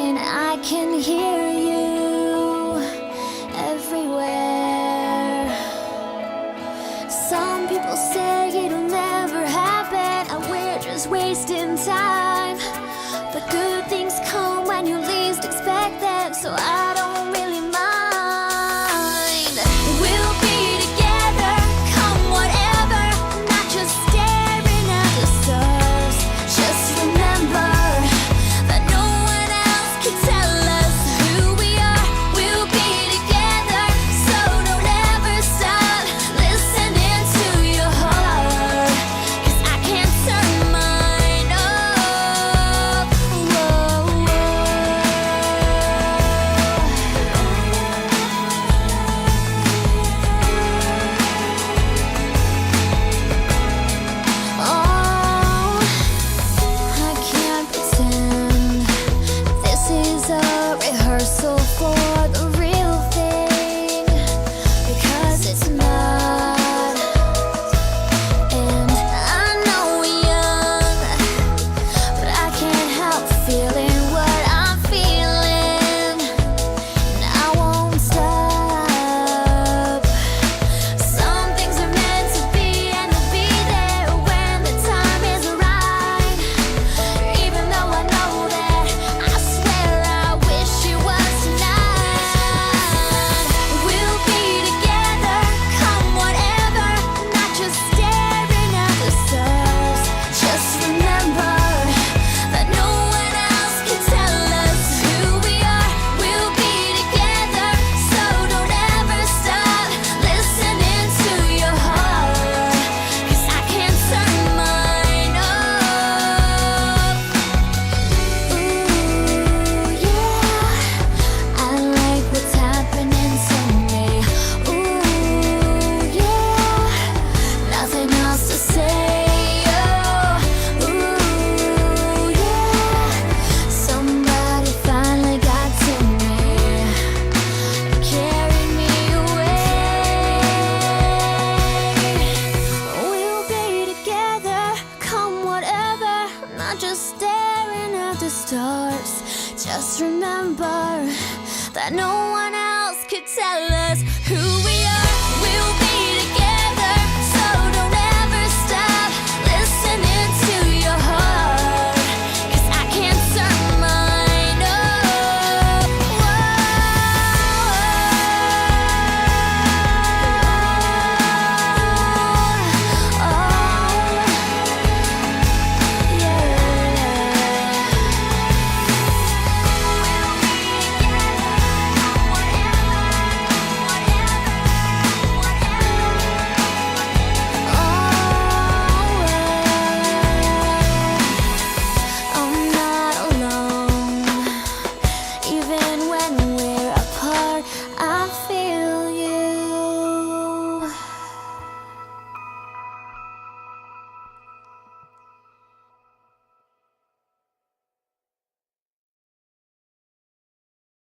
and I can hear you everywhere. Some people say it'll never happen, and we're just wasting time. But good things come when you least expect them, so I don't really mind. We'll be together, come whatever, not just staring at the stars. Just remember that no one else can tell us who we are. We'll be together, so don't ever stop listening to your heart, 'cause I can't turn mine off. Oh, I can't pretend this is a rehearsal for the real thing, because it's not. And I know we're young, but I can't help feeling what I'm feeling, and I won't stop. Some things are meant to be, and they'll be there when the time is right. Even though I know that, I swear I wish it was tonight. We'll be together, come whatever, not just staring at the stars. Just remember that no one else can tell us who we are. We'll be together, so don't ever stop listening to your heart, 'cause I can't turn mine off. Ooh, yeah, I like what's happening to me. Ooh, yeah, nothing else to say. Oh, ooh, yeah, somebody finally got to me, carried me away. We'll be together, come whatever, not just staring at the stars. Just remember that no one else could tell us who we